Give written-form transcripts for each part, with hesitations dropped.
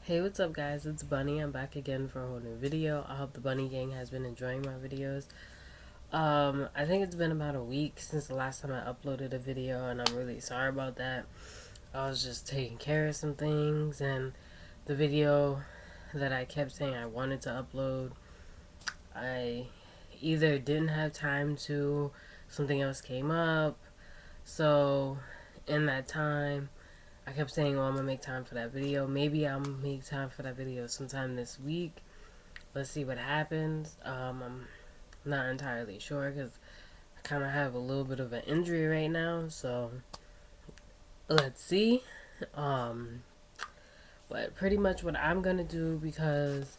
Hey, what's up guys? It's Bunny. I'm back again for a whole new video. I hope the Bunny gang has been enjoying my videos. I think it's been about a week since the last time I uploaded a video, and I'm really sorry about that. I was just taking care of some things, and the video that I kept saying I wanted to upload, I either didn't have time to, something else came up, so in that time I kept saying, oh, I'm going to make time for that video. Maybe I'll make time for that video sometime this week. Let's see what happens. I'm not entirely sure because I kind of have a little bit of an injury right now. So, let's see. But pretty much what I'm going to do, because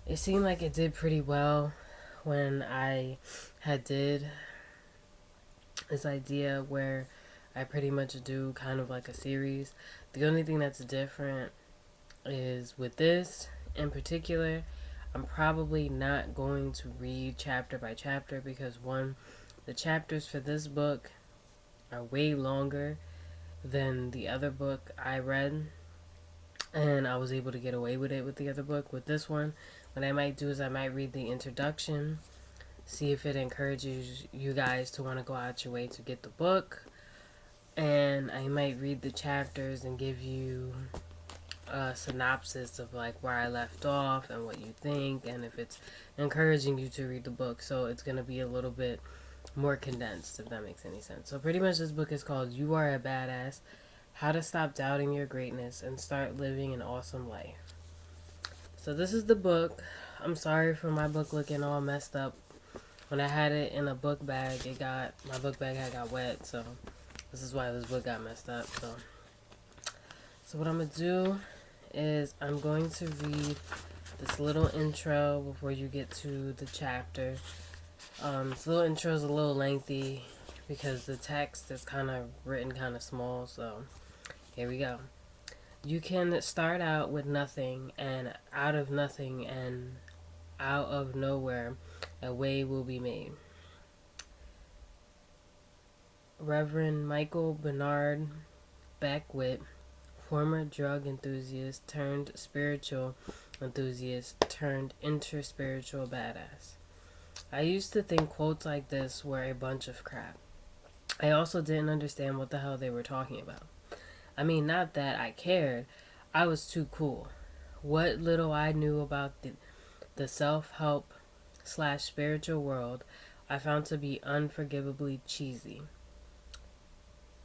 it seemed like it did pretty well when I did this idea where I pretty much do kind of like a series. The only thing that's different is with this in particular, I'm probably not going to read chapter by chapter because one, the chapters for this book are way longer than the other book I read, and I was able to get away with it with the other book. With this one, what I might do is I might read the introduction, see if it encourages you guys to want to go out your way to get the book. And I might read the chapters and give you a synopsis of like where I left off and what you think, and if it's encouraging you to read the book. So it's going to be a little bit more condensed, if that makes any sense. So pretty much this book is called You Are a Badass: How to Stop Doubting Your Greatness and Start Living an Awesome Life. So this is the book. I'm sorry for my book looking all messed up. When I had it in a book bag, my book bag had got wet, so this is why this book got messed up. So what I'm going to do is I'm going to read this little intro before you get to the chapter. This little intro is a little lengthy because the text is kind of written kind of small. So here we go. You can start out with nothing, and out of nothing and out of nowhere a way will be made. Reverend Michael Bernard Beckwith, former drug enthusiast turned spiritual enthusiast turned interspiritual badass. I used to think quotes like this were a bunch of crap. I also didn't understand what the hell they were talking about. I mean, not that I cared. I was too cool. What little I knew about the self-help / spiritual world, I found to be unforgivably cheesy.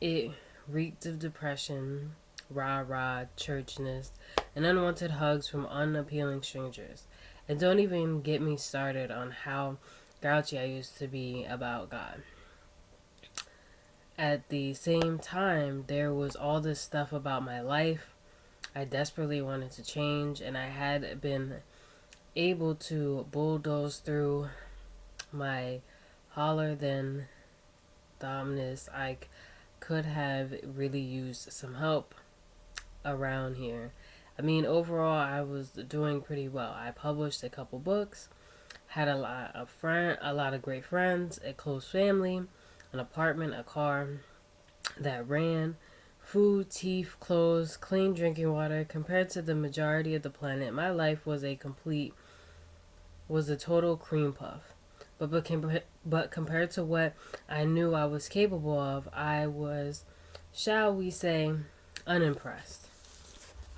It reeked of depression, rah-rah, churchness, and unwanted hugs from unappealing strangers. And don't even get me started on how grouchy I used to be about God. At the same time, there was all this stuff about my life I desperately wanted to change, and I had been able to bulldoze through my holler than dominus. I could have really used some help around here. I mean, overall, I was doing pretty well. I published a couple books, had a lot of great friends, a close family, an apartment, a car that ran, food, teeth, clothes, clean drinking water. Compared to the majority of the planet, my life was a total cream puff. But compared to what I knew I was capable of, I was, shall we say, unimpressed.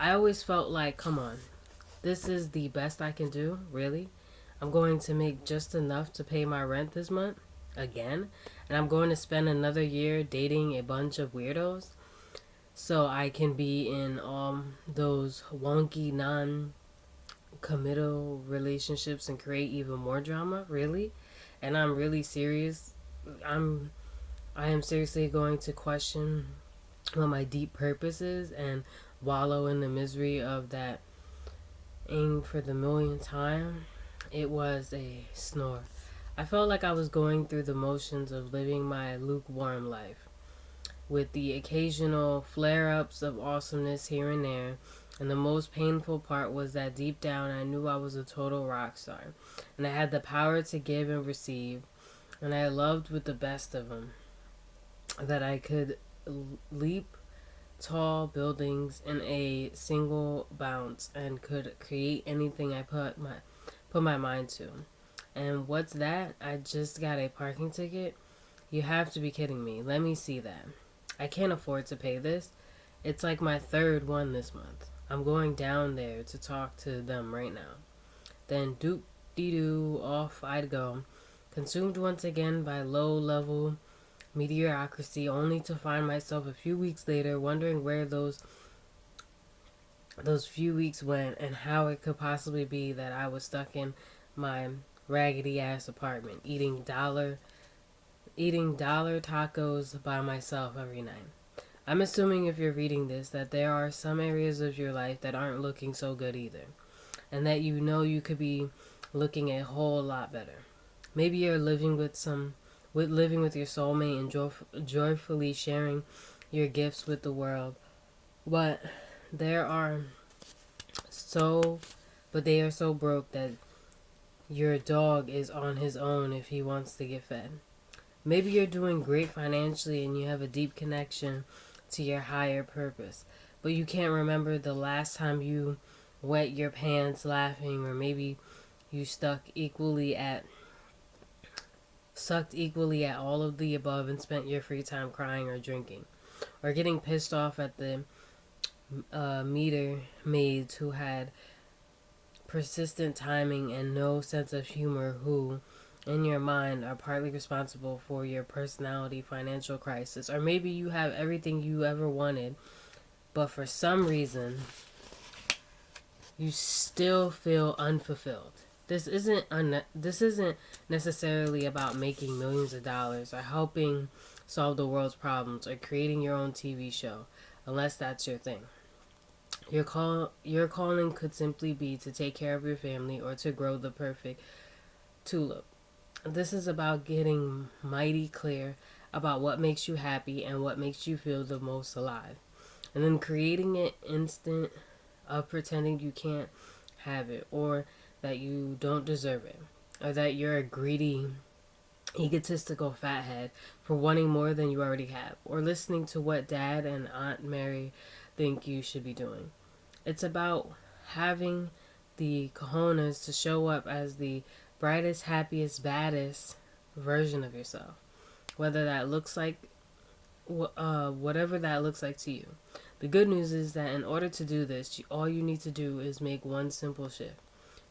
I always felt like, come on, this is the best I can do, really? I'm going to make just enough to pay my rent this month, again, and I'm going to spend another year dating a bunch of weirdos so I can be in those wonky, non-committal relationships and create even more drama, really? And I'm really serious. I am seriously going to question what my deep purpose is and wallow in the misery of that aim for the millionth time. It was a snore. I felt like I was going through the motions of living my lukewarm life, with the occasional flare-ups of awesomeness here and there. And the most painful part was that deep down I knew I was a total rock star, and I had the power to give and receive, and I loved with the best of them, that I could leap tall buildings in a single bounce and could create anything I put my mind to. And what's that? I just got a parking ticket? You have to be kidding me. Let me see that. I can't afford to pay this. It's like my third one this month. I'm going down there to talk to them right now. Then doop dee doo, off I'd go, consumed once again by low level mediocrity, only to find myself a few weeks later wondering where those few weeks went and how it could possibly be that I was stuck in my raggedy ass apartment eating dollar tacos by myself every night. I'm assuming if you're reading this that there are some areas of your life that aren't looking so good either, and that you know you could be looking a whole lot better. Maybe you're living with your soulmate and joyfully sharing your gifts with the world, but there are so they are so broke that your dog is on his own if he wants to get fed. Maybe you're doing great financially and you have a deep connection to your higher purpose, but you can't remember the last time you wet your pants laughing, or maybe you sucked equally at all of the above and spent your free time crying or drinking, or getting pissed off at the meter maids who had persistent timing and no sense of humor, who in your mind are partly responsible for your personality financial crisis. Or maybe you have everything you ever wanted, but for some reason you still feel unfulfilled. This isn't necessarily about making millions of dollars or helping solve the world's problems or creating your own TV show, unless that's your thing. Your calling could simply be to take care of your family or to grow the perfect tulip. This is about getting mighty clear about what makes you happy and what makes you feel the most alive, and then creating an instant of pretending you can't have it, or that you don't deserve it, or that you're a greedy, egotistical fathead for wanting more than you already have, or listening to what Dad and Aunt Mary think you should be doing. It's about having the cojones to show up as the brightest, happiest, baddest version of yourself, whether that looks like whatever that looks like to you. The good news is that in order to do this, all you need to do is make one simple shift.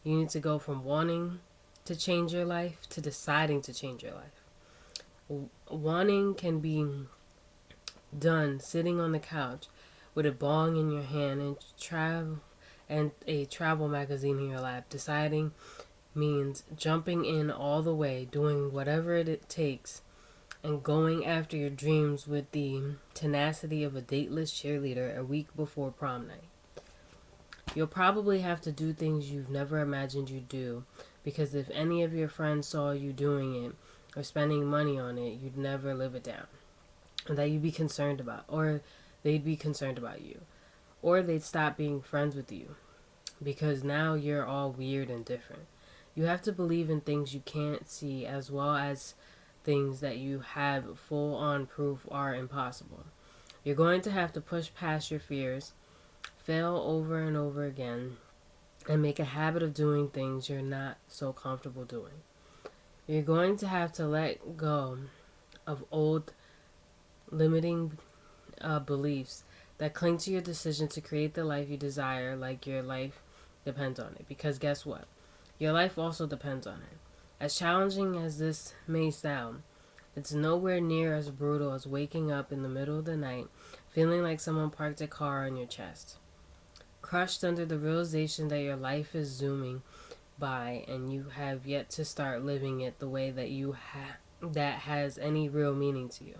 You need to go from wanting to change your life to deciding to change your life. Wanting can be done sitting on the couch with a bong in your hand and a travel magazine in your lap. Deciding means jumping in all the way, doing whatever it takes, and going after your dreams with the tenacity of a dateless cheerleader a week before prom night. You'll probably have to do things you've never imagined you'd do, because if any of your friends saw you doing it or spending money on it, you'd never live it down. And that you'd be concerned about, or they'd be concerned about you, or they'd stop being friends with you, because now you're all weird and different. You have to believe in things you can't see, as well as things that you have full-on proof are impossible. You're going to have to push past your fears, fail over and over again, and make a habit of doing things you're not so comfortable doing. You're going to have to let go of old limiting beliefs that cling to your decision to create the life you desire, like your life depends on it. Because guess what? Your life also depends on it. As challenging as this may sound, it's nowhere near as brutal as waking up in the middle of the night feeling like someone parked a car on your chest, crushed under the realization that your life is zooming by and you have yet to start living it the way that has any real meaning to you.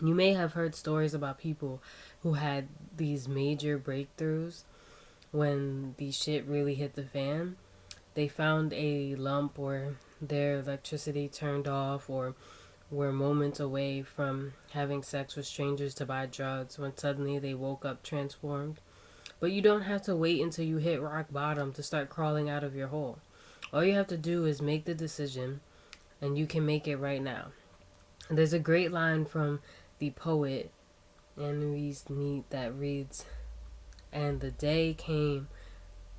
You may have heard stories about people who had these major breakthroughs when the shit really hit the fan. They found a lump, or their electricity turned off, or were moments away from having sex with strangers to buy drugs when suddenly they woke up transformed. But you don't have to wait until you hit rock bottom to start crawling out of your hole. All you have to do is make the decision, and you can make it right now. And there's a great line from the poet Henry's Neat that reads, "And the day came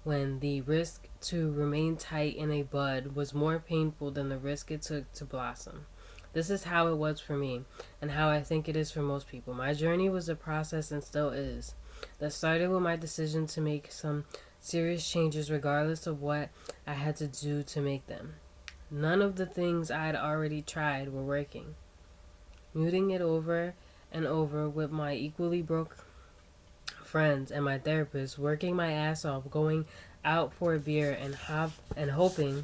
when the risk to remain tight in a bud was more painful than the risk it took to blossom. This is how it was for me, and how I think it is for most people. My journey was a process and still is, that started with my decision to make some serious changes regardless of what I had to do to make them. None of the things I had already tried were working. Muting it over and over with my equally broke friends and my therapist, working my ass off, going out for a beer and hoping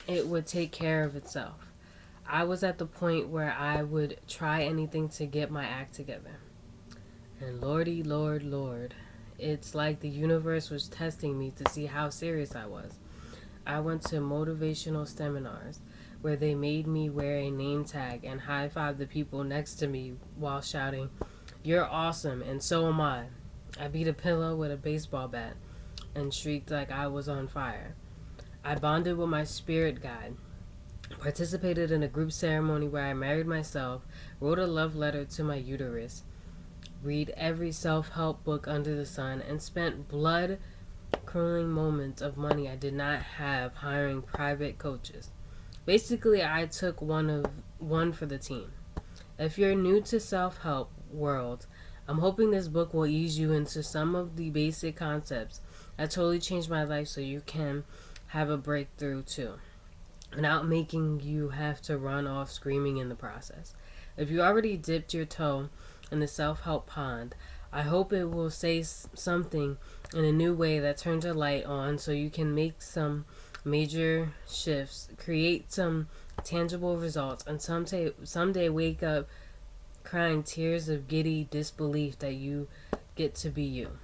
it would take care of itself. I was at the point where I would try anything to get my act together. And lordy, lord, it's like the universe was testing me to see how serious I was. I went to motivational seminars where they made me wear a name tag and high five the people next to me while shouting, 'You're awesome, and so am I.' I beat a pillow with a baseball bat and shrieked like I was on fire. I bonded with my spirit guide, participated in a group ceremony where I married myself, wrote a love letter to my uterus, read every self-help book under the sun, and spent blood-curdling moments of money I did not have hiring private coaches. Basically, I took one for the team. If you're new to self-help world, I'm hoping this book will ease you into some of the basic concepts that totally changed my life so you can have a breakthrough too, without making you have to run off screaming in the process. If you already dipped your toe in the self-help pond, I hope it will say something in a new way that turns your light on so you can make some major shifts, create some tangible results, and someday wake up crying tears of giddy disbelief that you get to be you.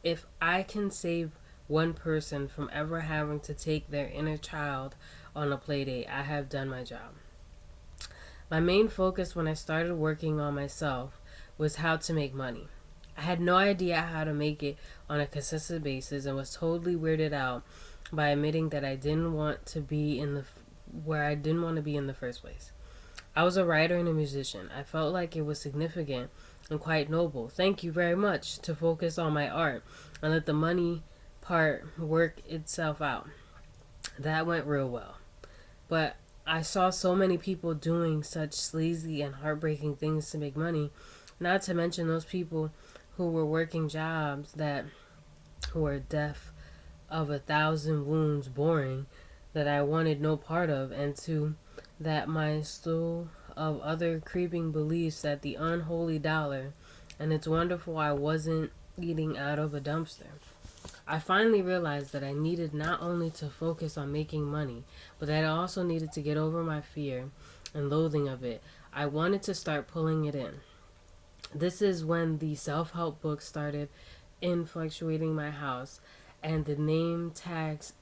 If I can save one person from ever having to take their inner child on a play date, I have done my job." My main focus when I started working on myself was how to make money. I had no idea how to make it on a consistent basis and was totally weirded out by admitting that I didn't want to be where I didn't want to be in the first place. I was a writer and a musician. I felt like it was significant and quite noble. Thank you very much to focus on my art and let the money part work itself out. That went real well. But I saw so many people doing such sleazy and heartbreaking things to make money, not to mention those people who were working jobs that were deaf of 1,000 wounds boring, that I wanted no part of, and to that my slew of other creeping beliefs that the unholy dollar and it's wonderful I wasn't eating out of a dumpster. I finally realized that I needed not only to focus on making money, but that I also needed to get over my fear and loathing of it. I wanted to start pulling it in. This is when the self-help books started influctuating my house, and the name tags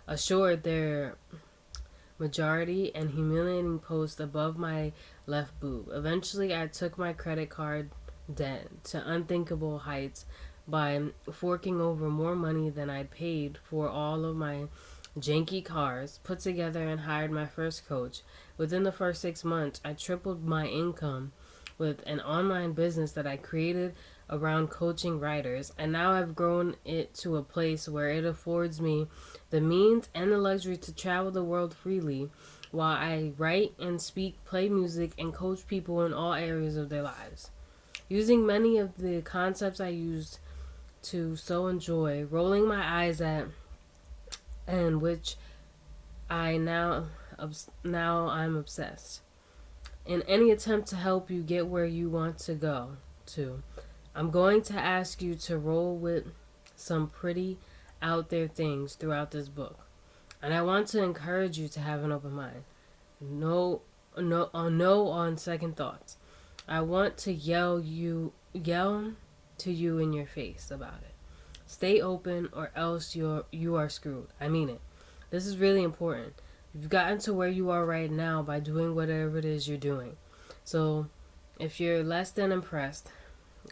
assured their majority and humiliating post above my left boob. Eventually, I took my credit card debt to unthinkable heights by forking over more money than I'd paid for all of my janky cars, put together and hired my first coach. Within the first 6 months, I tripled my income with an online business that I created around coaching writers, and now I've grown it to a place where it affords me the means and the luxury to travel the world freely while I write and speak, play music, and coach people in all areas of their lives. Using many of the concepts I used to so enjoy, rolling my eyes at, and which I'm obsessed. In any attempt to help you get where you want to go to, I'm going to ask you to roll with some pretty out there things throughout this book. And I want to encourage you to have an open mind. No on second thoughts. I want to yell to you in your face about it. Stay open or else you are screwed. I mean it. This is really important. You've gotten to where you are right now by doing whatever it is you're doing. So if you're less than impressed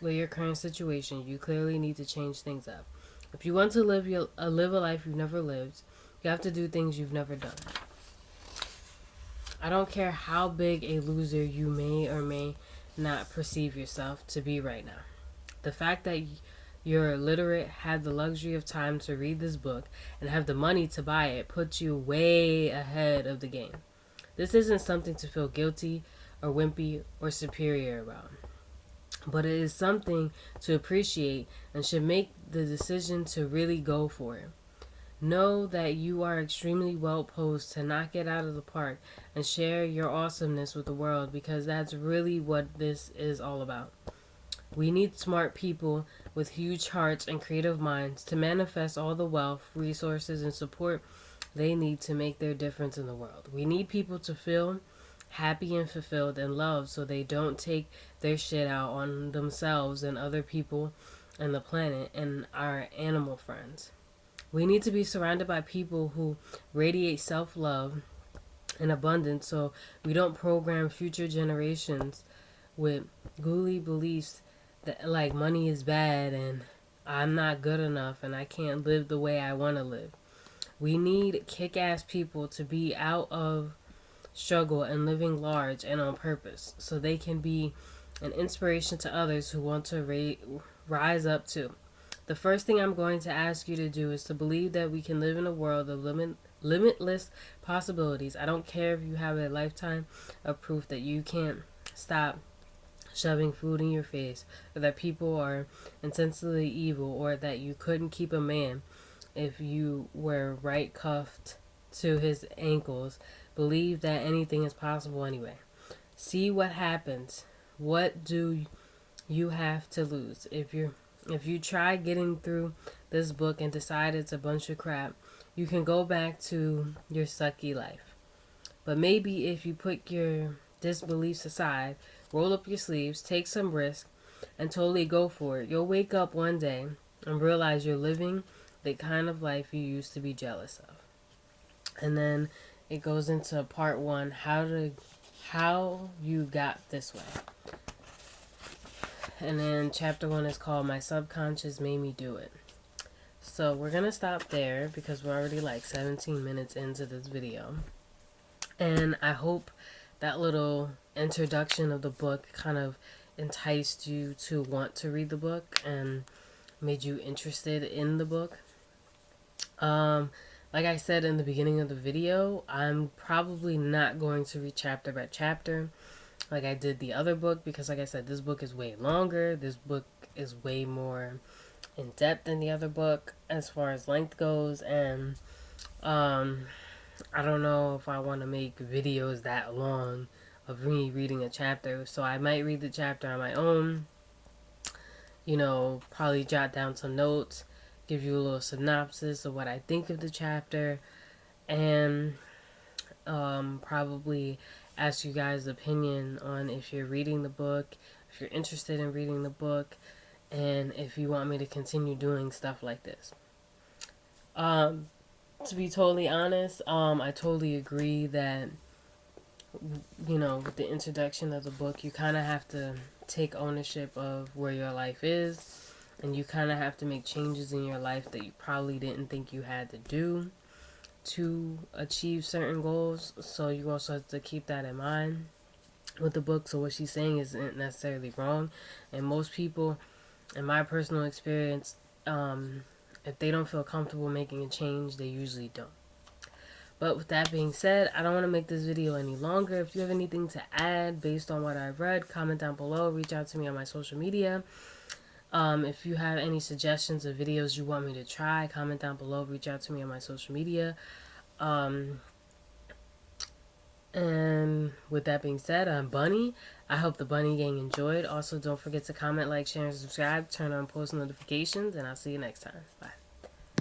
with your current situation, you clearly need to change things up. If you want to live a life you've never lived, you have to do things you've never done. I don't care how big a loser you may or may not perceive yourself to be right now. The fact that you're literate, had the luxury of time to read this book, and have the money to buy it puts you way ahead of the game. This isn't something to feel guilty or wimpy or superior about, but it is something to appreciate and should make the decision to really go for it. Know that you are extremely well posed to knock it out of the park and share your awesomeness with the world, because that's really what this is all about. We need smart people with huge hearts and creative minds to manifest all the wealth, resources, and support they need to make their difference in the world. We need people to feel happy and fulfilled and loved so they don't take their shit out on themselves and other people and the planet and our animal friends. We need to be surrounded by people who radiate self-love and abundance so we don't program future generations with ghouly beliefs that like money is bad and I'm not good enough and I can't live the way I want to live. We need kick-ass people to be out of struggle and living large and on purpose so they can be an inspiration to others who want to rise up too. The first thing I'm going to ask you to do is to believe that we can live in a world of limitless possibilities. I don't care if you have a lifetime of proof that you can't stop shoving food in your face, or that people are intensely evil, or that you couldn't keep a man if you were right cuffed to his ankles. Believe that anything is possible anyway. See what happens. What do you have to lose? If you try getting through this book and decide it's a bunch of crap, you can go back to your sucky life. But maybe if you put your disbeliefs aside, roll up your sleeves, take some risk, and totally go for it, you'll wake up one day and realize you're living the kind of life you used to be jealous of. And then it goes into part one, how you got this way. And then chapter 1 is called My Subconscious Made Me Do It. So we're going to stop there because we're already like 17 minutes into this video. And I hope that little introduction of the book kind of enticed you to want to read the book and made you interested in the book. Like I said in the beginning of the video, I'm probably not going to read chapter by chapter like I did the other book, because like I said, this book is way longer. This book is way more in depth than the other book as far as length goes, and I don't know if I want to make videos that long of me reading a chapter, so I might read the chapter on my own, probably jot down some notes, give you a little synopsis of what I think of the chapter, and probably ask you guys' opinion on if you're reading the book, if you're interested in reading the book, and if you want me to continue doing stuff like this. To be totally honest, I totally agree that, with the introduction of the book, you kind of have to take ownership of where your life is, and you kind of have to make changes in your life that you probably didn't think you had to do to achieve certain goals. So you also have to keep that in mind with the book. So what she's saying isn't necessarily wrong, and most people, in my personal experience, if they don't feel comfortable making a change, they usually don't. But with that being said, I don't want to make this video any longer. If you have anything to add based on what I've read, comment down below. Reach out to me on my social media. If you have any suggestions of videos you want me to try, comment down below. Reach out to me on my social media. And with that being said, I'm Bunny. I hope the Bunny Gang enjoyed. Also, don't forget to comment, like, share, and subscribe. Turn on post notifications, and I'll see you next time. Bye.